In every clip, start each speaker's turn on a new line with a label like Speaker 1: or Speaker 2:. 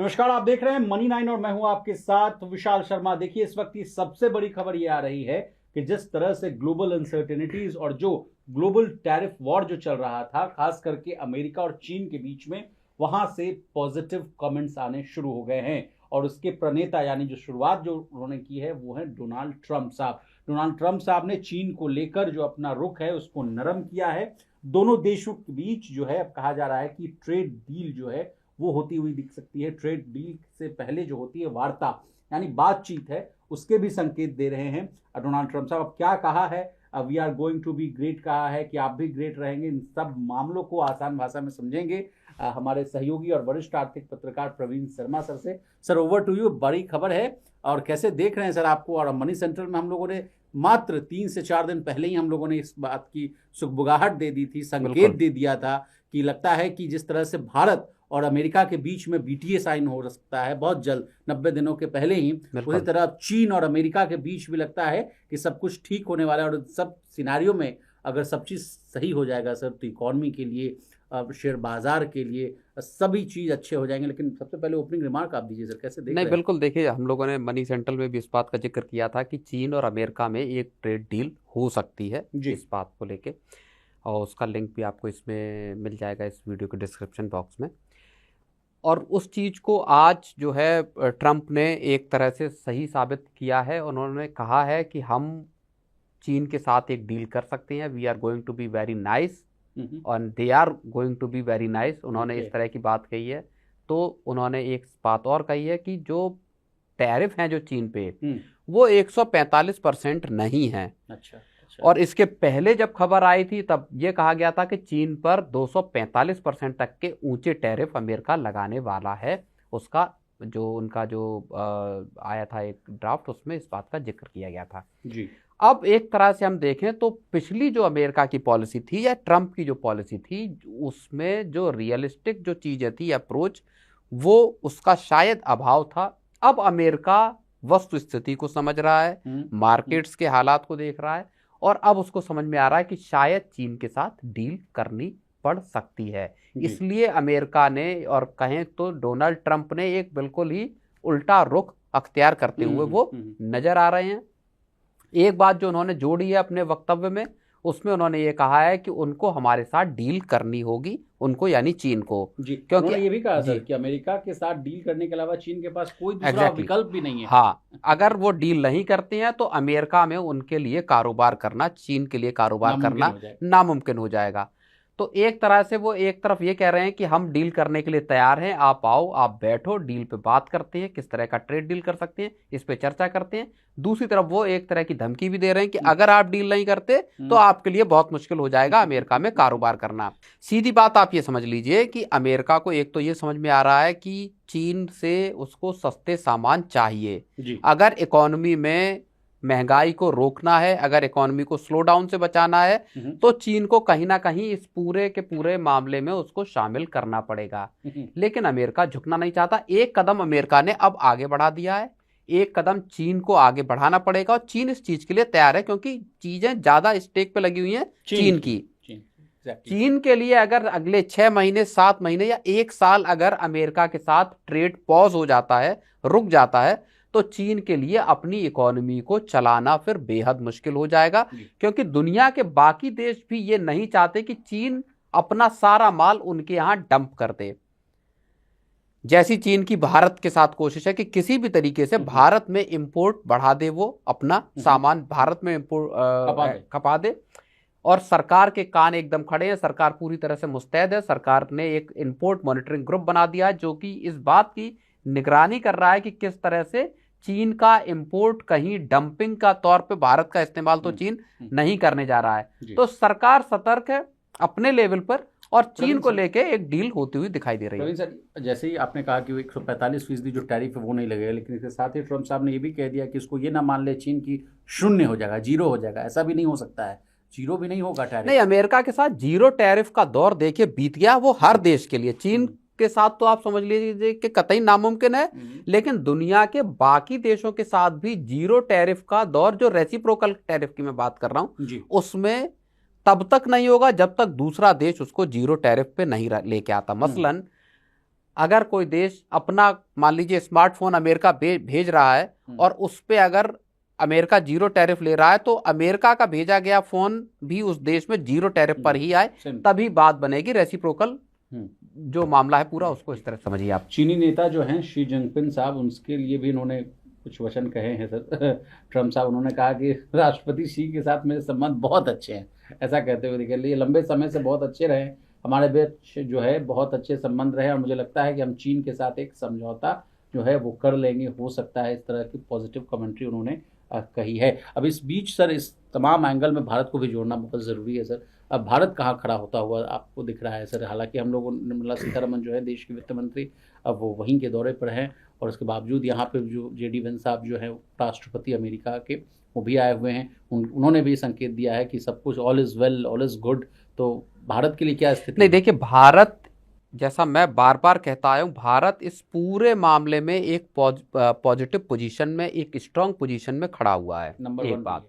Speaker 1: नमस्कार, आप देख रहे हैं मनी 9 और मैं हूं आपके साथ विशाल शर्मा। देखिए, इस वक्त की सबसे बड़ी खबर ये आ रही है कि जिस तरह से ग्लोबल अनसर्टेनिटीज और जो ग्लोबल टैरिफ वॉर जो चल रहा था, खास करके अमेरिका और चीन के बीच में, वहां से पॉजिटिव कमेंट्स आने शुरू हो गए हैं। और उसके प्रणेता यानी जो शुरुआत जो उन्होंने की है वो है डोनाल्ड ट्रंप साहब। डोनाल्ड ट्रंप साहब ने चीन को लेकर जो अपना रुख है उसको नरम किया है। दोनों देशों के बीच जो है, अब कहा जा रहा है कि ट्रेड डील जो है वो होती हुई दिख सकती है। ट्रेड डील से पहले जो होती है वार्ता यानी बातचीत है, उसके भी संकेत दे रहे हैं डोनाल्ड ट्रंप साहब। अब क्या कहा है, we are going to be great कहा है कि आप भी ग्रेट रहेंगे। इन सब मामलों को आसान भाषा में समझेंगे हमारे सहयोगी और वरिष्ठ आर्थिक पत्रकार प्रवीण शर्मा सर से। Sir, over to you. बड़ी खबर है और कैसे देख रहे हैं सर आपको? और मनी सेंट्रल में हम लोगों ने मात्र 3 से 4 दिन पहले ही हम लोगों ने इस बात की सुगबुगाहट दे दी थी, संकेत दे दिया था कि लगता है कि जिस तरह से भारत और अमेरिका के बीच में बीटीए साइन हो सकता है बहुत जल्द, 90 दिनों के पहले ही, उसी तरह चीन और अमेरिका के बीच भी लगता है कि सब कुछ ठीक होने वाला है। और सब सिनारियों में अगर सब चीज़ सही हो जाएगा सर, तो इकॉनमी के लिए, शेयर बाजार के लिए सभी चीज़ अच्छे हो जाएंगे। लेकिन सबसे पहले ओपनिंग रिमार्क आप दीजिए सर, कैसे देख
Speaker 2: नहीं,
Speaker 1: रहे हैं?
Speaker 2: बिल्कुल। देखिए, हम लोगों ने मनी सेंट्रल में भी इस बात का जिक्र किया था कि चीन और अमेरिका में एक ट्रेड डील हो सकती है इस बात को लेके, और उसका लिंक भी आपको इसमें मिल जाएगा इस वीडियो के डिस्क्रिप्शन बॉक्स में। और उस चीज़ को आज जो है ट्रंप ने एक तरह से सही साबित किया है। उन्होंने कहा है कि हम चीन के साथ एक डील कर सकते हैं, we are going to be very nice और they are going to be very nice. उन्होंने इस तरह की बात कही है। तो उन्होंने एक बात और कही है कि जो टैरिफ हैं जो चीन पे, वो 145% नहीं है।
Speaker 1: अच्छा।
Speaker 2: और इसके पहले जब खबर आई थी तब ये कहा गया था कि चीन पर 245% तक के ऊंचे टैरिफ अमेरिका लगाने वाला है। उसका जो उनका जो आया था एक ड्राफ्ट, उसमें इस बात का जिक्र किया गया था
Speaker 1: जी।
Speaker 2: अब एक तरह से हम देखें तो पिछली जो अमेरिका की पॉलिसी थी या ट्रंप की जो पॉलिसी थी, उसमें जो रियलिस्टिक जो चीजें थी, अप्रोच, वो उसका शायद अभाव था। अब अमेरिका वस्तु स्थिति को समझ रहा है, मार्केट्स के हालात को देख रहा है, और अब उसको समझ में आ रहा है कि शायद चीन के साथ डील करनी पड़ सकती है। इसलिए अमेरिका ने, और कहें तो डोनाल्ड ट्रंप ने, एक बिल्कुल ही उल्टा रुख अख्तियार करते हुए वो नजर आ रहे हैं। एक बात जो उन्होंने जोड़ी है अपने वक्तव्य में, उसमें उन्होंने ये कहा है कि उनको हमारे साथ डील करनी होगी, उनको यानी चीन को।
Speaker 1: जी, क्योंकि ये भी कहा सर कि अमेरिका के साथ डील करने के अलावा चीन के पास कोई दूसरा विकल्प भी नहीं है।
Speaker 2: हाँ, अगर वो डील नहीं करते हैं तो अमेरिका में उनके लिए कारोबार करना, चीन के लिए कारोबार करना नामुमकिन हो जाएगा। तो एक तरह से वो एक तरफ ये कह रहे हैं कि हम डील करने के लिए तैयार हैं, आप आओ, आप बैठो, डील पे बात करते हैं, किस तरह का ट्रेड डील कर सकते हैं, इस पे चर्चा करते हैं। दूसरी तरफ वो एक तरह की धमकी भी दे रहे हैं कि अगर आप डील नहीं करते तो आपके लिए बहुत मुश्किल हो जाएगा अमेरिका में कारोबार करना। सीधी बात आप ये समझ लीजिए कि अमेरिका को एक तो ये समझ में आ रहा है कि चीन से उसको सस्ते सामान चाहिए। अगर इकोनॉमी में महंगाई को रोकना है, अगर इकोनॉमी को स्लो डाउन से बचाना है, तो चीन को कहीं ना कहीं इस पूरे के पूरे मामले में उसको शामिल करना पड़ेगा। लेकिन अमेरिका झुकना नहीं चाहता। एक कदम अमेरिका ने अब आगे बढ़ा दिया है, एक कदम चीन को आगे बढ़ाना पड़ेगा, और चीन इस चीज के लिए तैयार है, क्योंकि चीजें ज्यादा स्टेक पे लगी हुई हैं चीन की। चीन के लिए अगर अगले 6 महीने, 7 महीने या 1 साल अगर अमेरिका के साथ ट्रेड पॉज हो जाता है, रुक जाता है, तो चीन के लिए अपनी इकोनॉमी को चलाना फिर बेहद मुश्किल हो जाएगा। क्योंकि दुनिया के बाकी देश भी ये नहीं चाहते कि चीन अपना सारा माल उनके यहां डंप कर दे। जैसी चीन की भारत के साथ कोशिश है कि किसी भी तरीके से भारत में इंपोर्ट बढ़ा दे, वो अपना सामान भारत में इंपोर्ट खपा दे। और सरकार के कान एकदम खड़े हैं, सरकार पूरी तरह से मुस्तैद है। सरकार ने एक इंपोर्ट मॉनिटरिंग ग्रुप बना दिया है जो कि इस बात की निगरानी कर रहा है कि किस तरह से चीन का इंपोर्ट कहीं डंपिंग का तौर पे भारत का इस्तेमाल तो चीन नहीं करने जा रहा है। तो सरकार सतर्क है अपने लेवल पर, और चीन को लेके एक डील होती हुई दिखाई दे रही है।
Speaker 1: सर, जैसे ही आपने कहा कि 145% जो टैरिफ है वो नहीं लगेगा, लेकिन इसके साथ ही ट्रंप साहब ने ये भी कह दिया कि इसको ये ना मान ले चीन की शून्य हो जाएगा, जीरो हो जाएगा। ऐसा भी नहीं हो सकता है, जीरो भी नहीं होगा टैरिफ।
Speaker 2: नहीं, अमेरिका के साथ जीरो टैरिफ का दौर देखिए बीत गया, वो हर देश के लिए। चीन के साथ तो आप समझ लीजिए कि कतई नामुमकिन है, लेकिन दुनिया के बाकी देशों के साथ भी जीरो टैरिफ का दौर, जो रेसिप्रोकल टैरिफ की मैं बात कर रहा हूं, उसमें तब तक नहीं होगा जब तक दूसरा देश उसको जीरो टैरिफ पे नहीं लेके आता। मसलन अगर कोई देश अपना मान लीजिए स्मार्टफोन अमेरिका भेज रहा है और उस पे अगर अमेरिका 0 टैरिफ ले रहा है, तो अमेरिका का भेजा गया फोन भी उस देश में 0 टैरिफ पर ही आए, तभी बात बनेगी। रेसिप्रोकल जो मामला है पूरा, उसको इस तरह समझिए आप।
Speaker 1: चीनी नेता जो हैं शी जिनपिंग साहब, उनके लिए भी इन्होंने कुछ वचन कहे हैं सर। ट्रम्प साहब, उन्होंने कहा कि राष्ट्रपति शी के साथ मेरे संबंध बहुत अच्छे हैं, ऐसा कहते हुए दिखे, लिए लंबे समय से बहुत अच्छे रहे, हमारे बीच जो है बहुत अच्छे संबंध रहे और मुझे लगता है कि हम चीन के साथ एक समझौता जो है वो कर लेंगे, हो सकता है। इस तरह की पॉजिटिव कमेंट्री उन्होंने कही है। अब इस बीच सर इस तमाम एंगल में भारत को भी जोड़ना बहुत ज़रूरी है सर। अब भारत कहाँ खड़ा होता हुआ आपको दिख रहा है सर? हालांकि हम लोग, निर्मला सीतारमण जो है देश की वित्त मंत्री, अब वो वहीं के दौरे पर हैं और उसके बावजूद यहाँ पे जो जेडी वेंस साहब जो है राष्ट्रपति अमेरिका के, वो भी आए हुए हैं। उन्होंने भी संकेत दिया है कि सब कुछ all is well, all is good. तो भारत के लिए क्या स्थिति?
Speaker 2: नहीं, देखिए, भारत, जैसा मैं बार बार कहता आया हूं, भारत इस पूरे मामले में एक पॉजिटिव पोजीशन में, एक स्ट्रांग पोजीशन में खड़ा हुआ है,
Speaker 1: नंबर
Speaker 2: एक
Speaker 1: 1
Speaker 2: बात।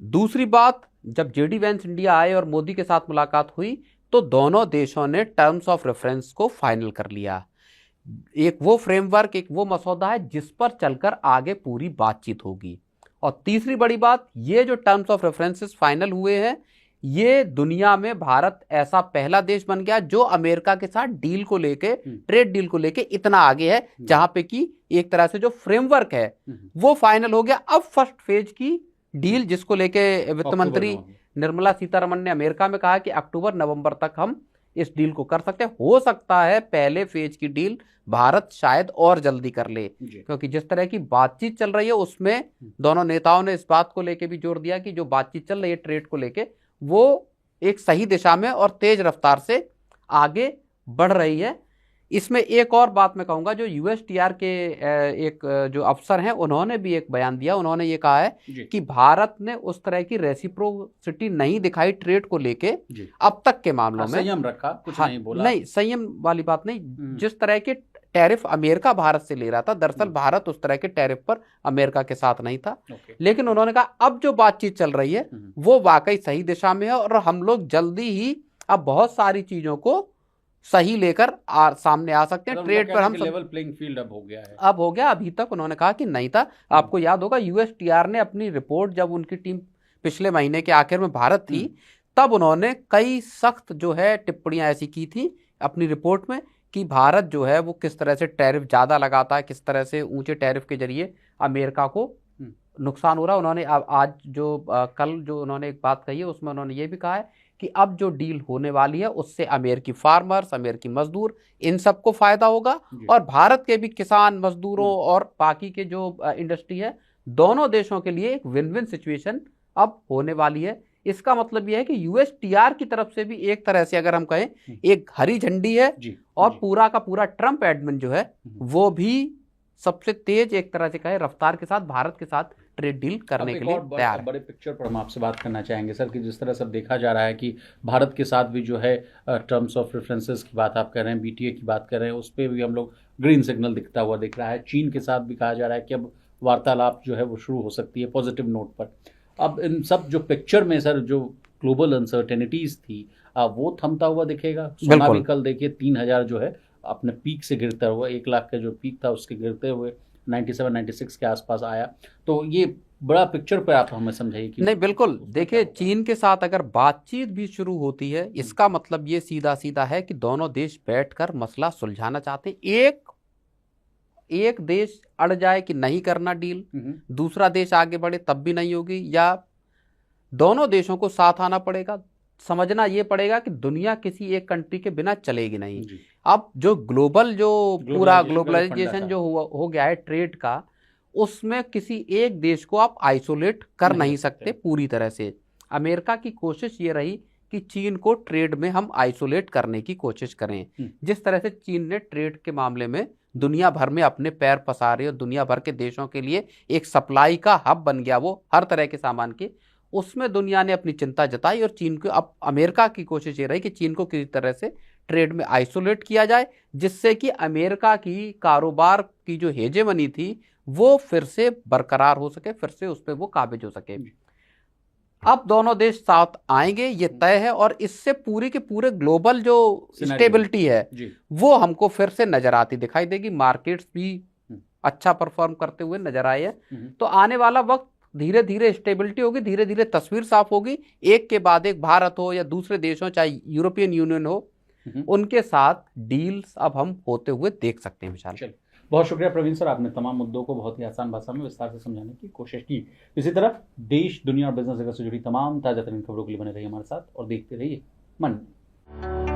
Speaker 2: दूसरी बात, जब जेडी वेंस इंडिया आए और मोदी के साथ मुलाकात हुई, तो दोनों देशों ने टर्म्स ऑफ रेफरेंस को फाइनल कर लिया। एक वो फ्रेमवर्क, एक वो मसौदा है जिस पर चलकर आगे पूरी बातचीत होगी। और तीसरी बड़ी बात, ये जो टर्म्स ऑफ रेफरेंसेस फाइनल हुए हैं, ये दुनिया में भारत ऐसा पहला देश बन गया जो अमेरिका के साथ डील को लेके, ट्रेड डील को लेके इतना आगे है, जहां पे कि एक तरह से जो फ्रेमवर्क है वो फाइनल हो गया। अब फर्स्ट फेज की डील, जिसको लेके वित्त मंत्री निर्मला सीतारमण ने अमेरिका में कहा कि अक्टूबर नवंबर तक हम इस डील को कर सकते हैं। हो सकता है पहले फेज की डील भारत शायद और जल्दी कर ले, क्योंकि जिस तरह की बातचीत चल रही है उसमें दोनों नेताओं ने इस बात को लेके भी जोर दिया कि जो बातचीत चल रही है ट्रेड को लेके, वो एक सही दिशा में और तेज रफ्तार से आगे बढ़ रही है। इसमें एक और बात मैं कहूंगा, जो यूएसटीआर के एक जो अफसर हैं, उन्होंने भी एक बयान दिया। उन्होंने ये कहा है कि भारत ने उस तरह की रेसिप्रोसिटी नहीं दिखाई ट्रेड को लेके अब तक के मामलों में,
Speaker 1: संयम रखा, कुछ नहीं बोला।
Speaker 2: नहीं, संयम वाली बात नहीं। जिस तरह के टैरिफ अमेरिका भारत से ले रहा था, दरअसल भारत उस तरह के टैरिफ पर अमेरिका के साथ नहीं था। लेकिन उन्होंने कहा अब जो बातचीत चल रही है वो वाकई सही दिशा में है और हम लोग जल्दी ही अब बहुत सारी चीजों को सही लेकर सामने आ सकते हैं। ट्रेड पर हम
Speaker 1: लेवल प्लेइंग फील्ड अब हो गया है।
Speaker 2: अब हो गया। अभी तक उन्होंने कहा कि नहीं था। आपको याद होगा यूएसटीआर ने अपनी रिपोर्ट, जब उनकी टीम पिछले महीने के आखिर में भारत थी, तब उन्होंने कई सख्त जो है टिप्पणियां ऐसी की थी अपनी रिपोर्ट में कि भारत जो है वो किस तरह से टैरिफ ज्यादा लगाता है, किस तरह से ऊंचे टैरिफ के जरिए अमेरिका को नुकसान हो रहा है। उन्होंने आज जो कल जो उन्होंने एक बात कही है उसमें उन्होंने ये भी कहा है कि अब जो डील होने वाली है उससे अमेरिकी फार्मर्स, अमेरिकी मजदूर, इन सबको फायदा होगा और भारत के भी किसान, मजदूरों और बाकी के जो इंडस्ट्री है, दोनों देशों के लिए एक विन विन सिचुएशन अब होने वाली है। इसका मतलब यह है कि यूएसटीआर की तरफ से भी एक तरह से अगर हम कहें एक हरी झंडी है और पूरा का पूरा ट्रंप एडमिन जो है वो भी सबसे तेज एक तरह से कहे रफ्तार के साथ भारत के साथ ट्रेड डील करने के लिए तैयार है।
Speaker 1: बड़े पिक्चर पर हम आपसे बात करना चाहेंगे सर कि जिस तरह से देखा जा रहा है कि भारत के साथ भी जो है टर्म्स ऑफ रेफरेंसेस की बात आप कर रहे हैं, बीटीए की बात कर रहे हैं, उस पर भी हम लोग ग्रीन सिग्नल दिखता हुआ दिख रहा है। चीन के साथ भी कहा जा रहा है कि अब वार्तालाप जो है वो शुरू हो सकती है पॉजिटिव नोट पर। अब इन सब जो पिक्चर में सर जो ग्लोबल अनसर्टेनिटीज थी वो थमता हुआ दिखेगा। सोना भी कल देखिए 3000 जो है अपने पीक से गिरता हुआ, 1 लाख का जो पीक था उसके गिरते हुए 97-96 के आसपास आया। तो ये बड़ा पिक्चर पर आप हमें समझाइए कि
Speaker 2: नहीं। बिल्कुल, देखिए, चीन के साथ अगर बातचीत भी शुरू होती है, इसका मतलब ये सीधा सीधा है कि दोनों देश बैठकर मसला सुलझाना चाहते हैं। एक देश अड़ जाए कि नहीं करना डील, दूसरा देश आगे बढ़े तब भी नहीं होगी, या दोनों देशों को साथ आना पड़ेगा। समझना ये पड़ेगा कि दुनिया किसी एक कंट्री के बिना चलेगी नहीं। अब जो पूरा ग्लोबलाइजेशन जो हो गया है ट्रेड का, उसमें किसी एक देश को आप आइसोलेट कर नहीं सकते पूरी तरह से। अमेरिका की कोशिश ये रही कि चीन को ट्रेड में हम आइसोलेट करने की कोशिश करें। जिस तरह से चीन ने ट्रेड के मामले में दुनिया भर में अपने पैर पसारे और दुनिया भर के देशों के लिए एक सप्लाई का हब बन गया वो हर तरह के सामान के, उसमें दुनिया ने अपनी चिंता जताई और चीन को, अब अमेरिका की कोशिश ये रही कि चीन को किसी तरह से ट्रेड में आइसोलेट किया जाए, जिससे कि अमेरिका की कारोबार की जो हेजेमनी थी वो फिर से बरकरार हो सके, फिर से उस पर वो काबिज हो सके। अब दोनों देश साथ आएंगे, ये तय है, और इससे पूरी के पूरे ग्लोबल जो स्टेबिलिटी है वो हमको फिर से नजर आती दिखाई देगी। मार्केट्स भी अच्छा परफॉर्म करते हुए नजर आए हैं। तो आने वाला वक्त धीरे धीरे स्टेबिलिटी होगी, धीरे धीरे तस्वीर साफ होगी, एक के बाद एक भारत हो या दूसरे देश हो, चाहे यूरोपियन यूनियन हो, उनके साथ डील्स अब हम होते हुए देख सकते हैं। विशाल,
Speaker 1: बहुत शुक्रिया प्रवीण सर, आपने तमाम मुद्दों को बहुत ही आसान भाषा में विस्तार से समझाने की कोशिश की। इसी तरह देश, दुनिया और बिजनेस जगत से जुड़ी तमाम ताजा तरीन खबरों के लिए बने रहिए हमारे साथ और देखते रहिए मन।